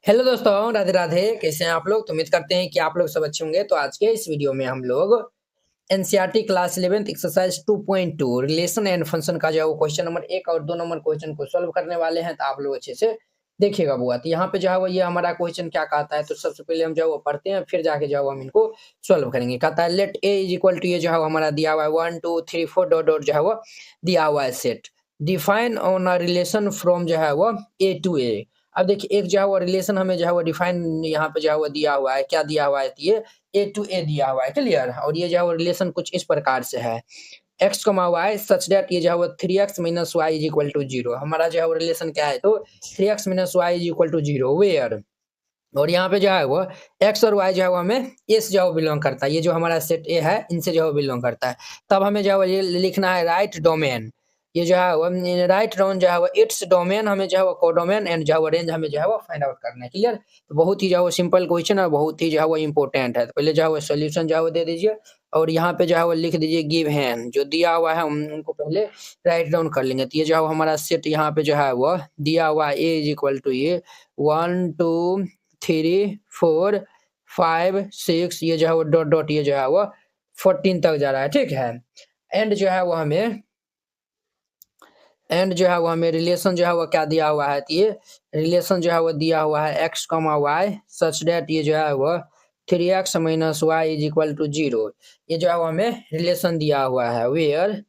Hello दोस्तों, राधे राधे। कैसे हैं आप लोग? तो उम्मीद करते हैं कि आप लोग सब अच्छे होंगे। तो आज के इस वीडियो में हम लोग NCERT class 11th exercise 2.2 relation and function का जो है वो क्वेश्चन नंबर 1 और 2 नंबर क्वेश्चन को सॉल्व करने वाले हैं। तो आप लोग अच्छे से देखिएगा बुआ। तो यहाँ पे जो है वो ये हमारा क्वेश्चन क्या कहता है, तो सबसे पहले हम जो है वो पढ़ते हैं, फिर जाके जो है वो हम इनको सॉल्व करेंगे। कहता है let a is equal to, ये जो है हमारा दिया हुआ है 1 2 3 4 डॉट डॉट जो है वो दिया हुआ है set. Define on a relation from जो है वो ए टू ए। अब देखिए एक जो है वो रिलेशन हमें जो है वो डिफाइन यहाँ पे जो है वो दिया हुआ है। क्या दिया हुआ है? तो ये ए टू ए दिया हुआ है, क्लियर। और ये जो है वो रिलेशन कुछ इस प्रकार से है, एक्स कमा वाई सच दैट ये जो है वो 3x minus y is equal to 0। हमारा जो है वो रिलेशन क्या है? तो 3x minus y is equal to 0 where. और यहाँ पे जो है वो एक्स और वाई जो है वो हमें ए से जो है वो बिलोंग करता है। ये जो हमारा सेट ए है इनसे जो है वो बिलोंग करता है। तब हमें जो है वो ये लिखना है राइट डोमेन। ये जो है वो राइट डोमेन जो है वो इट्स डोमेन, हमें जो है वो कोडोमेन एंड जो है वो रेंज हमें जो है वो फाइंड आउट करना है, क्लियर। तो बहुत ही जो है वो सिंपल क्वेश्चन है, बहुत ही जो है वो इंपॉर्टेंट है। तो पहले जो है वो सोल्यूशन जो है वो दे दीजिए और यहाँ पे जो है वो लिख दीजिए गिव हैन। जो दिया हुआ है हम उनको पहले राइट डाउन कर लेंगे। तो ये जो है वो हमारा सेट यहाँ पे जो है वो दिया हुआ है ए इज इक्वल टू ये 1 2 3 4 5 6, ये जो है वो डॉट डॉट ये जो है वो 14 तक जा रहा है, ठीक है। एंड जो है वो हमें रिलेशन जो है वो क्या दिया हुआ है? तो ये रिलेशन जो है वो दिया हुआ है एक्स कमा वाई सच डेट ये जो है वो 3x minus y is equal to 0। ये जो है वो हमें रिलेशन दिया हुआ है वेयर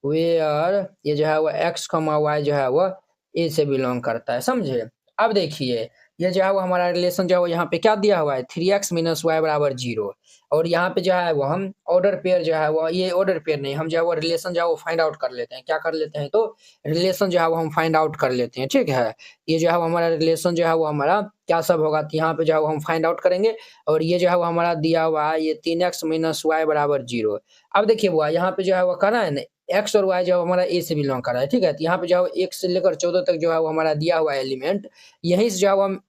ये जो है वो एक्स कमा वाई जो है वो ए से बिलोंग करता है, समझे। अब देखिए ये जो है वो हमारा रिलेशन जो है वो यहाँ पे क्या दिया हुआ है 3x माइनस वाई बराबर 0। और यहाँ पे जो है वो हम ऑर्डर पेयर जो है वो, ये ऑर्डर पेयर नहीं, हम जो है वो रिलेशन जो है वो फाइंड आउट कर लेते हैं। क्या कर लेते हैं? तो रिलेशन जो है वो हम फाइंड आउट कर लेते हैं, ठीक है। ये जो है वो हमारा रिलेशन जो है वो हमारा क्या सब होगा, तो यहाँ पे जो है वो हम फाइंड आउट करेंगे। और ये जो है वो हमारा दिया हुआ है ये 3x माइनस वाई बराबर 0। अब देखिए बुआ यहाँ पे जो है वो कहना है ना एक्स और वाई जो है हमारा ए से बिलोंग कर रहा है, ठीक है। तो यहाँ पे जो है 1 से लेकर 14 तक जो है वो हमारा दिया हुआ है एलिमेंट, यहीं से जो है वो हम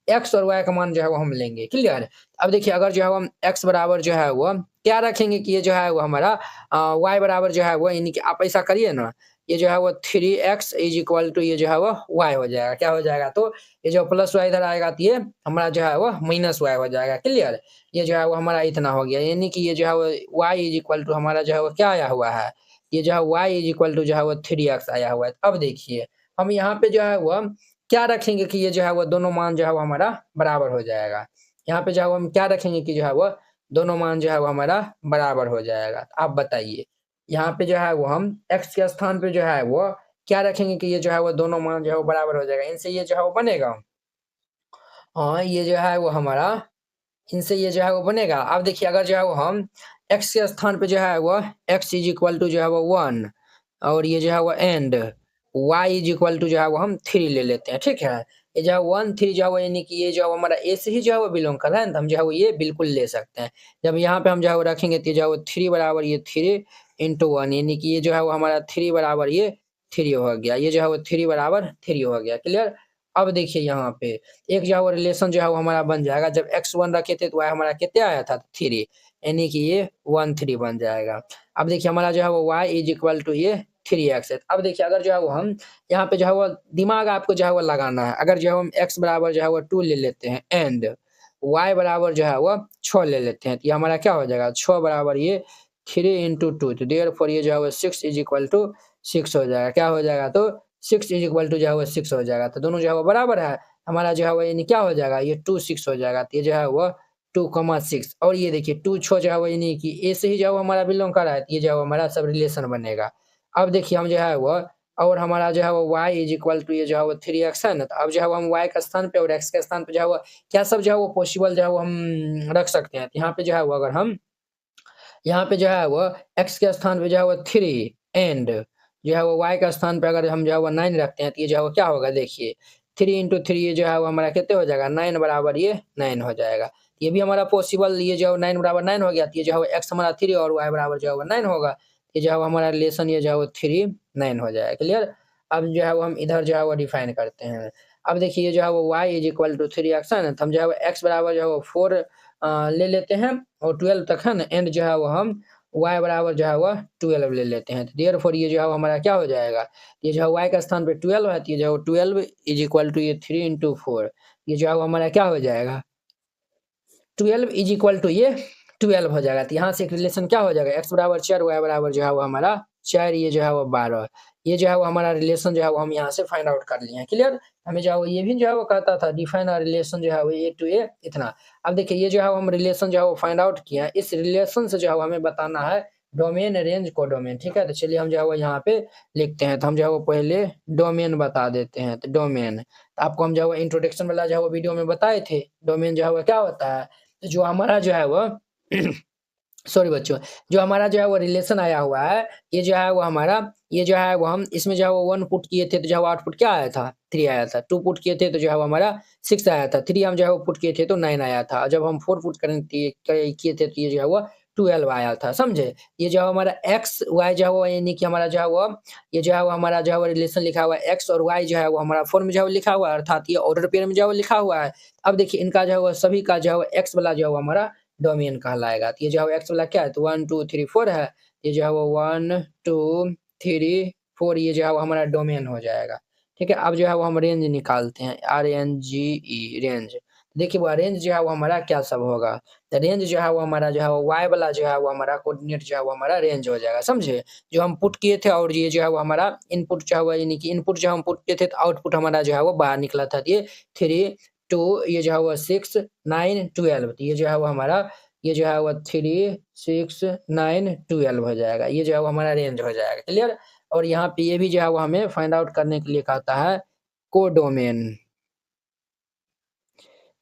एक्स और वाई का मान जो है वो हम लेंगे, क्लियर। अब देखिए अगर जो है हम एक्स बराबर जो है वो क्या रखेंगे कि ये जो है वो हमारा वाई बराबर जो है वो, यानी कि आप ऐसा करिए ना, ये जो है वो 3x इज इक्वल टू ये जो है वो वाई हो जाएगा। क्या हो जाएगा? तो ये जो प्लस वाई इधर आएगा तो ये हमारा जो है वो माइनस वाई हो जाएगा, क्लियर। ये जो है वो हमारा इतना हो गया, यानी कि ये जो है वो y इज इक्वल टू हमारा जो है वो क्या आया हुआ है, ये जो है y इज इक्वल टू जो है वो 3x आया हुआ है। अब देखिए हम यहाँ पे जो है वो क्या रखेंगे कि ये जो है वो दोनों मान जो है वो हमारा बराबर हो जाएगा। यहाँ पे जो है वो हम क्या रखेंगे कि जो है वो दोनों मान जो है वो हमारा बराबर हो जाएगा। तो आप बताइए यहाँ पे जो है वो हम x के स्थान पे जो है वो क्या रखेंगे कि ये जो है वो दोनों मान जो है वो बराबर हो जाएगा। इनसे ये जो है वो बनेगा, हाँ ये जो है वो हमारा इनसे ये जो है वो बनेगा। अब देखिए अगर जो है वो हम x के स्थान पे जो है वो x इज इक्वल टू जो है वो 1 और ये जो है वो and y is equal to जो है वो हम 3 ले लेते हैं, ठीक है। ये जो है 1 3 जो है वो, यानी कि ये जो है वो हमारा a से ही जो है वो बिलोंग कर रहा है, तो हम जो है वो ये बिल्कुल ले सकते हैं। जब यहाँ पे हम जो है वो रखेंगे तो ये जो है वो 3 बराबर ये 3 इंटू 1, यानी कि ये जो है वो हमारा 3 बराबर ये 3 हो गया। ये जो है वो 3 बराबर 3 हो गया, क्लियर। अब देखिए यहाँ पे एक जो है वो रिलेशन जो है वो हमारा बन जाएगा। जब x1 रखे थे तो y हमारा कितना आया था 3, यानी कि ये 1 3 बन जाएगा। अब देखिए हमारा जो है वो y इज इक्वल टू ये 3x है। अब देखिए अगर जो है वो हम यहाँ पे जो है वो दिमाग आपको जो है वो लगाना है। अगर जो है हम x बराबर जो है वो 2 ले लेते हैं एंड y बराबर जो है वो 6 ले लेते हैं, तो ये हमारा क्या हो जाएगा 6 बराबर ये 3 इंटू 2, तो देयरफॉर ये जो है वो 6 इज इक्वल टू 6 हो जाएगा। क्या हो जाएगा? तो 6 इज इक्वल टू जो है वो 6 हो जाएगा। तो दोनों जो है वो बराबर है। हमारा जो है वो यानी क्या हो जाएगा, ये 2 6 हो जाएगा। तो ये जो है वो 2,6 और ये देखिए 2 6 जो है वो यानी कि ए से ही जो है वो हमारा बिलोंग कर रहा है, तो ये जो है वो हमारा सब रिलेशन बनेगा। अब देखिए हम जो है वो और हमारा जो है वो y इज इक्वल टू ये जो है वो 3x है ना, तो अब जो है वो हम y के स्थान पे और x के स्थान पे जो है वो क्या सब जो है वो पॉसिबल जो है वो हम रख सकते हैं। तो यहाँ पे जो है वो अगर हम यहाँ पे जो है वो x के स्थान पे जो है वो 3 एंड जो है वो y के स्थान पे अगर हम जो है वो 9 रखते हैं, तो ये जो है वो क्या होगा देखिए 3 इंटू 3 ये जो है वो हमारा कितने हो जाएगा 9 बराबर ये 9 हो जाएगा। ये भी हमारा पॉसिबल, ये जो है 9 बराबर 9 हो गया, तो ये जो है वो x हमारा 3 और y बराबर जो है वो 9 होगा। ये जो है वो हमारा रिलेशन ये जो है वो 3 9 हो जाएगा, क्लियर। अब जो है वो हम इधर जो है वो डिफाइन करते हैं। अब देखिए ये जो है वो y is equal to 3x है ना, तो हम जो है वो x बराबर जो है वो 4 ले लेते हैं और 12 तक है ना, एंड जो है वो हम y बराबर जो है वो 12 ले लेते हैं। तो देयरफॉर ये जो है वो हमारा क्या हो जाएगा, ये जो है y के स्थान पे 12 है, तो ये जो है 12 इज इक्वल टू ये 3 इंटू 4, ये जो है वो हमारा क्या हो जाएगा 12 इज इक्वल टू ये 12 हो जाएगा। तो यहाँ से एक रिलेशन क्या हो जाएगा x बराबर 4 y बराबर जो है वो हमारा 4 ये जो है वो 12 ये जो है वो हमारा रिलेशन जो है वो हम यहाँ से फाइंड आउट कर लिए हैं। क्लियर। हमें जो है वो ये भी जो है वो कहता था डिफाइन अ रिलेशन जो है वो a टू a इतना। अब देखिए ये जो है हम रिलेशन जो है वो फाइंड आउट किया है। इस रिलेशन से जो है हमें बताना है डोमेन रेंज को डोमेन। ठीक है। तो चलिए हम जो है वो यहाँ पे लिखते हैं। तो हम जो है वो पहले डोमेन बता देते हैं। तो डोमेन आपको हम जो है वो इंट्रोडक्शन वाला जो है वो वीडियो में बताए थे डोमेन जो है वो क्या होता है। तो जो हमारा जो है वो सॉरी बच्चों, जो हमारा जो है वो रिलेशन आया हुआ है ये जो है वो हमारा ये जो है वो हम इसमें जो है वो 1 पुट किए थे तो जो है वो आउटपुट क्या आया था 3 आया था। 2 पुट किए थे तो जो है वो हमारा 6 आया था। 3 हम जो है वो पुट किए थे तो 9 आया था। जब हम 4 पुट किए थे तो ये जो है वो 12 आया था। समझे। ये जो है हमारा एक्स वाई जो है वो यानी कि हमारा जो है वो ये जो है वो हमारा जो है वो रिलेशन लिखा हुआ है एक्स और वाई जो है वो हमारा फॉर्म में जो है वो लिखा हुआ है अर्थात ये ऑर्डर पेयर में जो है वो लिखा हुआ है। अब देखिए इनका जो है वो सभी का जो है वो एक्स वाला जो है वो हमारा डोमेन कहलाएगा। तो ये जो है एक्स वाला क्या है तो 1 2 3 4 है। ये जो है वो 1 2 3 4 ये जो है वो हमारा डोमेन हो जाएगा। ठीक है। अब जो है वो हम रेंज निकालते हैं RNGE रेंज। देखिए वो रेंज जो है वो हमारा क्या सब होगा। तो रेंज जो है वो हमारा जो है वो वाई वाला जो है वो हमारा कोऑर्डिनेट जो है वो हमारा रेंज हो जाएगा। समझे। जो हम पुट किए थे और ये जो है वो हमारा इनपुट जो है वो यानी कि इनपुट जो हम पुट किए थे तो आउटपुट हमारा जो है वो बाहर निकला था। ये 3 2 ये जो है वो 6 9 12 ये जो है वो हमारा ये जो है वो 3 6 9 12 हो जाएगा। ये जो है वो हमारा रेंज हो जाएगा। क्लियर। और यहाँ पे ये भी जो है वो हमें फाइंड आउट करने के लिए कहता है कोडोमेन।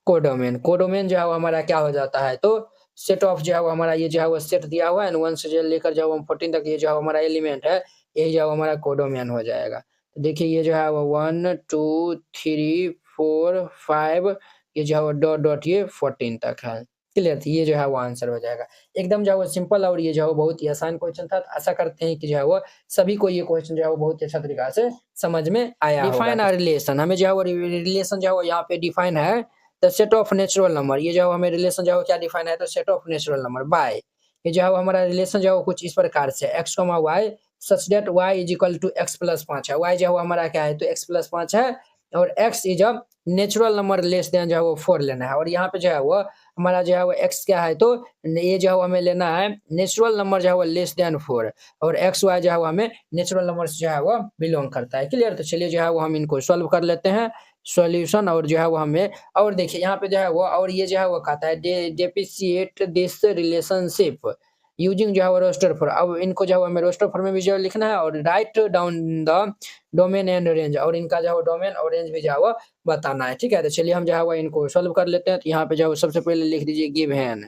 कोडोमेन कोडोमेन जो है वो हमारा क्या हो जाता है तो सेट ऑफ जो है वो हमारा ये जो है वो सेट दिया हुआ है 1 से लेकर जो है 14 तक ये जो है हमारा एलिमेंट है यही जो है हमारा कोडोमेन हो जाएगा। तो देखिए ये जो है वो 1 2 3 4 5 ये जो है वो डॉट डॉट ये 14 तक है। क्लियर। ये जो है वो आंसर हो जाएगा। एकदम जो है वो सिंपल और ये जो है वो बहुत ही आसान क्वेश्चन था। तो आशा करते हैं कि जो है वो सभी को ये क्वेश्चन जो है वो बहुत ही अच्छा तरीका से समझ में आया होगा। डिफाइन अ रिलेशन हमें जो है वो रिलेशन जो है वो यहाँ पे डिफाइन है the set of natural number. ये जो हमें रिलेशन जो है क्या डिफाइन है तो set of natural number by ये जो है हमारा रिलेशन जो है कुछ इस प्रकार से x, y such that y is equal to x plus 5 है। y जो है हमारा क्या है तो x प्लस 5 है और x is a natural number less than जो है वो 4 लेना है। और यहाँ पे जो है वो हमारा जो है वो x क्या है तो ये जो है हमें लेना है नेचुरल नंबर जो है वो लेस देन 4 और x y जो है वो हमें नेचुरल नंबर से जो है वो बिलोंग करता है। क्लियर। तो चलिए जो है वो हम इनको सॉल्व कर लेते हैं सॉल्यूशन और जो है वो हमें और देखिए यहाँ पे जो है वो और ये जो है वो कहता है डेप्रिशिएट दिस रिलेशनशिप यूजिंग जो है वो रोस्टर फॉर। अब इनको जो है हमें रोस्टर फॉर में भी जो लिखना है और write down the domain and range और इनका जो है डोमेन और रेंज भी जो है वो बताना है। ठीक है। तो चलिए हम जो है वो इनको सॉल्व कर लेते हैं। तो यहाँ पे जो है सबसे पहले लिख दीजिए गिवन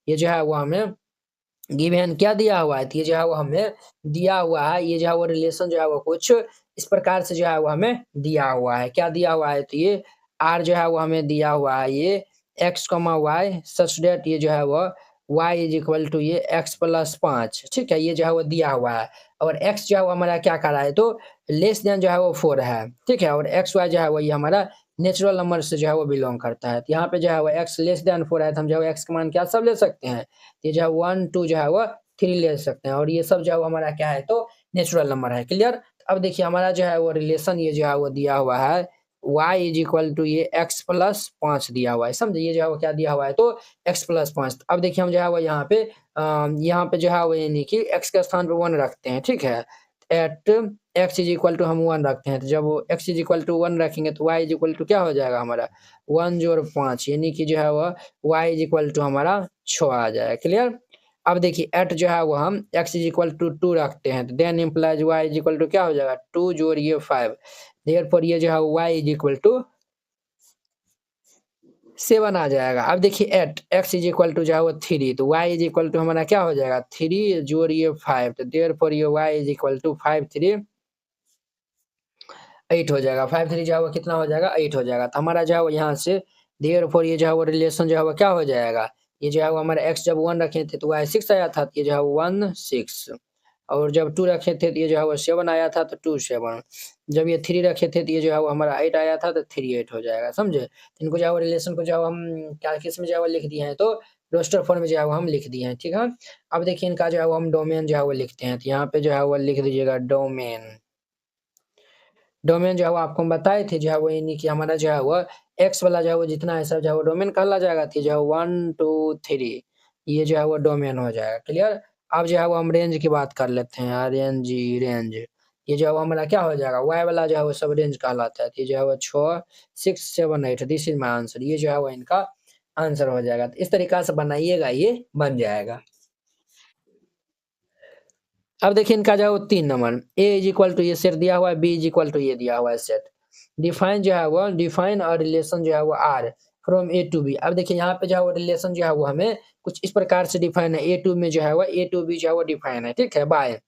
ये जो है वो हमें गिवन क्या दिया हुआ है तो ये जो है वो हमें दिया हुआ है ये जो है वो रिलेशन जो है वो कुछ इस प्रकार से जो है वो हमें दिया हुआ है। क्या दिया हुआ है तो ये r जो है वो हमें दिया हुआ है ये x, y सच दैट ये जो है वो y इज इक्वल टू ये x प्लस 5। ठीक है। ये जो है वो दिया हुआ है और x जो है वो हमारा क्या कर रहा है तो लेस देन जो है वो 4 है। ठीक है। और x y जो है वो ये हमारा नेचुरल नंबर से जो है वो बिलोंग करता है। तो यहाँ पे जो है वो x लेस देन 4 है तो हम जो है x का मान क्या सब ले सकते हैं ये जो है 1 2 जो है वो 3 ले सकते हैं और ये सब जो है वो हमारा क्या है तो नेचुरल नंबर है। क्लियर। अब देखिए हमारा जो है वो रिलेशन ये जो है वो दिया हुआ है y इज इक्वल टू ये x प्लस 5 दिया हुआ है। समझे। ये जो है वो क्या दिया हुआ है तो x प्लस 5। अब देखिए हम जो है वो यहाँ पे जो है वो यानी कि x के स्थान पे 1 रखते हैं। ठीक है। At x is equal to हम 1 रखते हैं तो जब x इज इक्वल टू 1 रखेंगे तो y इज इक्वल टू क्या हो जाएगा हमारा 1 जोड़ 5 यानी कि जो है वो y इज इक्वल टू हमारा 6 आ जाएगा। क्लियर। अब देखिए एट जो है वो हम x इज इक्वल टू 2 रखते हैं तो then implies y is equal to क्या हो जाएगा 2 जोड़ ये 5 देयरफॉर ये जो है y इज इक्वल टू 7 आ जाएगा। अब देखिए at x is equal to जो है वो 3 तो y इज इक्वल टू हमारा क्या हो जाएगा 3 जोड़ ये 5 तो देयरफॉर ये y इज इक्वल टू 5 3 8 हो जाएगा। 5 3 जो है वो कितना हो जाएगा 8 हो जाएगा। तो हमारा जो है वो यहाँ से देयरफॉर ये जो है वो रिलेशन जो है वो क्या हो जाएगा ये जो है वो हमारा x जब 1 रखे थे तो y 6 आया था तो ये जो है 1 6 और जब 2 रखे थे तो ये जो है वो 7 आया था तो 2 7 जब ये 3 रखे थे तो ये जो है वो हमारा 8 आया था तो 3 8 हो जाएगा। समझे। इनको जो है वो रिलेशन को जो है हम क्या किस में जो है वो लिख दिए हैं तो रोस्टर फॉर्म में जो है वो हम लिख दिए हैं। ठीक है। अब देखिए इनका जो है वो हम डोमेन जो है वो लिखते हैं तो यहाँ पे जो है वो लिख दीजिएगा डोमेन। डोमेन जो है वो आपको हम बताए थे जो है वो यानी कि हमारा जो है वो एक्स वाला जो है वो जितना है सब जो है वो डोमेन कहला जाएगा। तो ये जो है 1 2 3 ये जो है वो डोमेन हो जाएगा। क्लियर। अब जो है वो हम रेंज की बात कर लेते हैं। रेंज ये जो है वो हमारा क्या हो जाएगा, वाई वाला जो है वो सब रेंज कहलाता है। तो ये जो है वो 6 6 7 8 दिस इज माय आंसर। ये जो है वो इनका आंसर हो जाएगा। तो इस तरीका से बनाइएगा, ये बन जाएगा। अब देखिए इनका जो है वो 3 number A is equal to ये सेट दिया हुआ है, बी इज इक्वल टू ये दिया हुआ है सेट। डिफाइन जो है वो डिफाइन और रिलेशन जो है वो R from A to B. अब देखिए यहाँ पे जो है वो रिलेशन जो है वो हमें कुछ इस प्रकार से डिफाइन है। ए टू में जो है वो ए टू बी जो है वो डिफाइन है, ठीक है, बाय।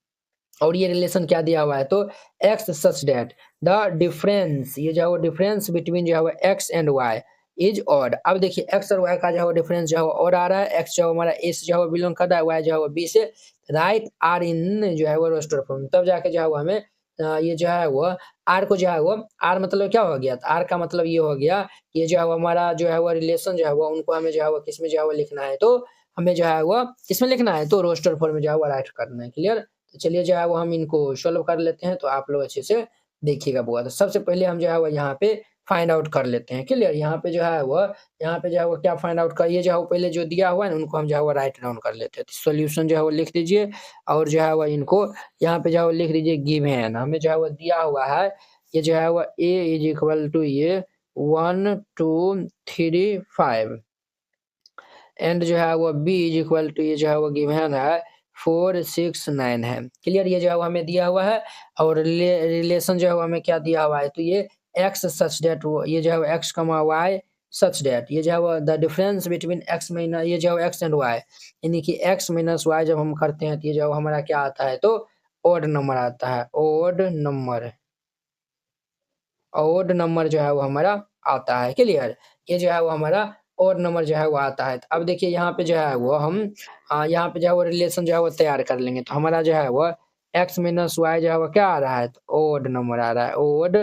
और ये रिलेशन क्या दिया हुआ है, तो x such that the difference, ये जो है वो डिफरेंस बिटवीन जो है वो x and y is odd. अब देखिए एक्स और वाई का जो है वो डिफरेंस जो है वो ऑड आ रहा है। एक्स जो है हमारा ए से जो है वो बिलोंग कर रहा है, वाई जो है वो बी से। राइट आर इन जो है वो रोस्टर फॉर्म, तब जाके जो है वो हमें ये जो है वो आर को जो है वो आर मतलब क्या हो गया, तो आर का मतलब ये हो गया, ये जो है वो हमारा जो है वो रिलेशन जो है वो उनको हमें जो है वो किसमें जो है वो लिखना है, तो हमें जो है वो किसमें लिखना है, तो रोस्टर फॉर्म में जो है वो राइट करना है। क्लियर। तो चलिए जो है वो हम इनको सॉल्व कर लेते हैं, तो आप लोग अच्छे से देखिएगा बुआ। तो सबसे पहले हम जो है वो यहाँ पे फाइंड आउट कर लेते हैं। क्लियर। यहाँ पे जो है वो यहाँ पे जो है वो क्या फाइंड आउट कर, ये जो है वो पहले जो दिया हुआ है ना उनको हम जो है वो राइट डाउन कर लेते हैं। तो सॉल्यूशन जो है वो लिख दीजिए और जो है वो इनको यहाँ पे जो है वो लिख दीजिए गिवन। हमें जो है वो दिया हुआ है, ये जो है वो ए इज इक्वल टू ये 1 2 3 5 एंड जो है वो बी इज इक्वल टू ये जो है वो गिवन है 4 6 9 है। क्लियर। ये जो है वो हमें दिया हुआ है और रिलेशन जो है वो हमें क्या दिया हुआ है, तो ये एक्स सच डेट, ये जो है वो एक्स कमा वाई सच डेट, ये जो है वो the difference between x minus ये जो है एक्स एंड वाई, यानी कि एक्स माइनस वाई जब हम करते हैं तो ये जो है हमारा क्या आता है, तो ओड नंबर आता है। ओड नंबर जो है वो हमारा आता है। क्लियर। ये जो है वो हमारा ओड नंबर जो है वो आता है। अब देखिए यहाँ पे जो है वो हम यहाँ पे जो है वो रिलेशन जो है वो तैयार कर लेंगे। तो हमारा जो है वो एक्स माइनस वाई जो है वो क्या आ रहा है, तो ओड नंबर आ रहा है। ओड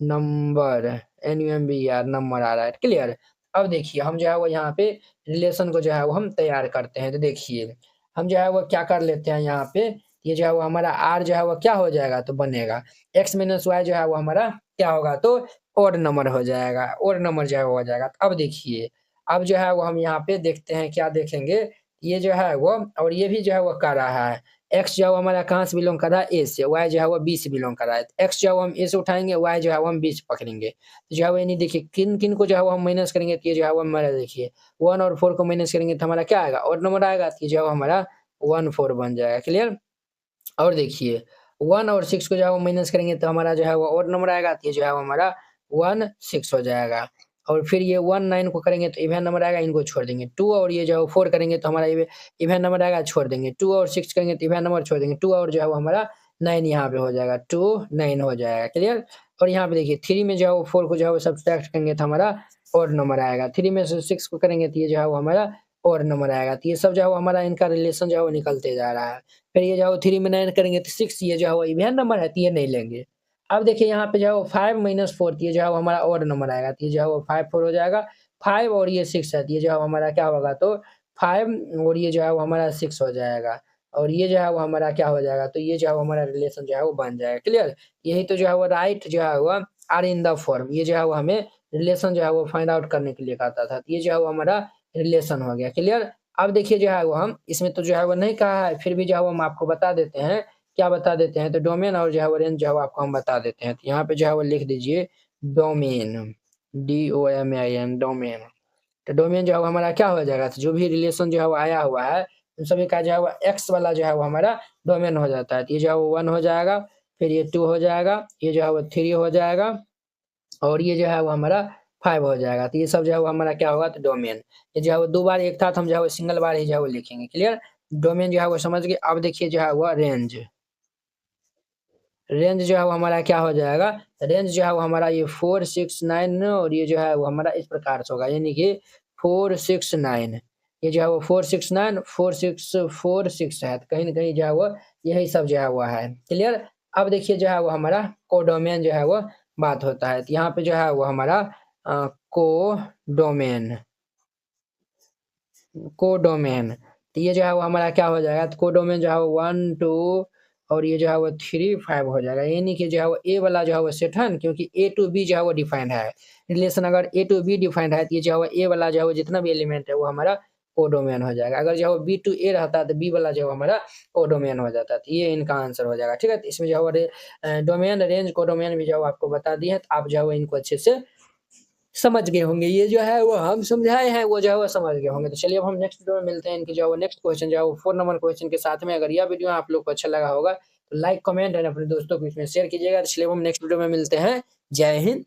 नंबर NUMBR नंबर आ रहा है। क्लियर। अब देखिए हम जो है वो यहाँ पे रिलेशन को जो है वो हम तैयार करते हैं। तो देखिए हम जो है वो क्या कर लेते हैं, यहाँ पे ये जो है वो हमारा आर जो है वो क्या हो जाएगा, तो बनेगा एक्स माइनस वाई जो है वो हमारा क्या होगा, तो ओड नंबर हो जाएगा। ओड नंबर जो है वो हो जाएगा। अब देखिए अब जो है वो हम यहाँ पे देखते हैं, क्या देखेंगे, ये जो है वो और ये भी जो है वो कर रहा है। एक्स जो है वो हमारा कहाँ से बिलोंग कर रहा है, ए से। वाई जो है वो बी से बिलोंग कर रहा है। एक्स जो है वो हम ए से उठाएंगे, वाई जो है वो हम बी से पकड़ेंगे। तो जो है वो यानी देखिए किन किन को जो है वो हम माइनस करेंगे, तो ये जो है वो हमारा देखिए 1 और 4 को माइनस करेंगे तो हमारा क्या आएगा, ओड नंबर आएगा। तो ये जो है वो हमारा 1 4 बन जाएगा। क्लियर। और देखिए 1 और 6 को जो है वो माइनस करेंगे तो हमारा जो है वो ओड नंबर आएगा। तो ये जो है वो हमारा 1 6 हो जाएगा। और फिर ये 1 9 को करेंगे तो इवन नंबर आएगा, इनको छोड़ देंगे। 2 और ये जो है 4 करेंगे तो हमारा इवन नंबर आएगा, छोड़ देंगे। 2 और 6 करेंगे तो इवन नंबर छोड़ देंगे। 2 और जो है वो हमारा 9 यहाँ पे हो जाएगा, 2 9 हो जाएगा। क्लियर। और यहाँ पे देखिए 3 में जो है वो 4 को जो है वो सब्ट्रैक्ट करेंगे तो हमारा ओड नंबर आएगा। 3 में से 6 को करेंगे तो ये जो है वो हमारा ओड नंबर आएगा। तो ये सब जो है वो हमारा इनका रिलेशन जो है वो निकलते जा रहा है। फिर ये जो है 3 में 9 करेंगे तो 6, ये जो है वो इवन नंबर है तो ये नहीं लेंगे। अब देखिए यहाँ पे जो है वो 5 माइनस 4, ये जो है वो हमारा ओड नंबर आएगा। तो ये जो है वो 5 4 हो जाएगा। 5 और ये 6 है, तो ये जो है हमारा क्या होगा, तो 5 और ये जो है वो हमारा 6 हो जाएगा। और ये जो है वो हमारा क्या हो जाएगा, तो ये जो है वो हमारा रिलेशन जो है वो बन जाएगा। क्लियर। यही तो जो है वो राइट जो है वो आर इन द फॉर्म, ये जो है वो हमें रिलेशन जो है वो फाइंड आउट करने के लिए कहता था। तो ये जो है वो हमारा रिलेशन हो गया। क्लियर। अब देखिए जो है वो हम इसमें तो जो है वो नहीं कहा है, फिर भी जो है वो हम आपको बता देते हैं। क्या बता देते हैं, तो डोमेन और जो है वो रेंज जो है वो आपको हम बता देते हैं। तो यहाँ पे जो है वो लिख दीजिए डोमेन, DOMAIN डोमेन। तो डोमेन जो है वो हमारा क्या हो जाएगा, तो जो भी रिलेशन जो है वो आया हुआ है उन सभी का जो है वो एक्स वाला जो है वो हमारा डोमेन हो जाता है। तो ये जो है वो 1 हो जाएगा, फिर ये 2 हो जाएगा, ये जो है वो 3 हो जाएगा और ये जो है वो हमारा 5 हो जाएगा। तो ये सब जो है वो हमारा क्या होगा, तो डोमेन। ये जो है वो 2 बार एक साथ हम जो है वो सिंगल बार ही जो है वो लिखेंगे। क्लियर। डोमेन जो है वो समझ गए। अब देखिए जो है वो रेंज, रेंज जो है वो हमारा क्या हो जाएगा, रेंज जो है वो हमारा ये 4 6 9 और ये जो है वो हमारा इस प्रकार से होगा, यानी कि 4 6 9, ये जो है वो 4 6 9 4 6 4 6 है। तो कहीं ना कहीं जो है वो यही सब जो है वो है। क्लियर। अब देखिए जो है वो हमारा कोडोमेन जो है वो बात होता है। तो यहाँ पे जो है वो हमारा कोडोमेन, कोडोमेन, तो ये जो है वो हमारा क्या हो जाएगा, तो कोडोमेन जो है वो 1 2 और ये जो है वो 3 5 हो जाएगा, यानी कि जो है वो ए वाला जो है वो सेट है, क्योंकि ए टू बी जो है वो डिफाइंड है। रिलेशन अगर ए टू बी डिफाइंड है तो ये जो है वो ए वाला जो है वो जितना भी एलिमेंट है वो हमारा कोडोमेन हो जाएगा। अगर जो है बी टू ए रहता है तो बी वाला जो है हमारा कोडोमेन हो जाता है। तो ये इनका आंसर हो जाएगा। ठीक है, तो इसमें जो है डोमेन रेंज कोडोमेन भी जो आपको बता दिए हैं, तो आप जो है वो इनको अच्छे से समझ गए होंगे। ये जो है वो हम समझाए हैं, वो जो है वो समझ गए होंगे। तो चलिए अब हम नेक्स्ट वीडियो में मिलते हैं। इनकी जो है वो नेक्स्ट क्वेश्चन जो है वो 4 नंबर क्वेश्चन के साथ में। अगर यह वीडियो आप लोग को अच्छा लगा होगा तो लाइक कमेंट एंड अपने दोस्तों को इसमें शेयर कीजिएगा। तो चलिए अब हम नेक्स्ट वीडियो में मिलते हैं। जय हिंद।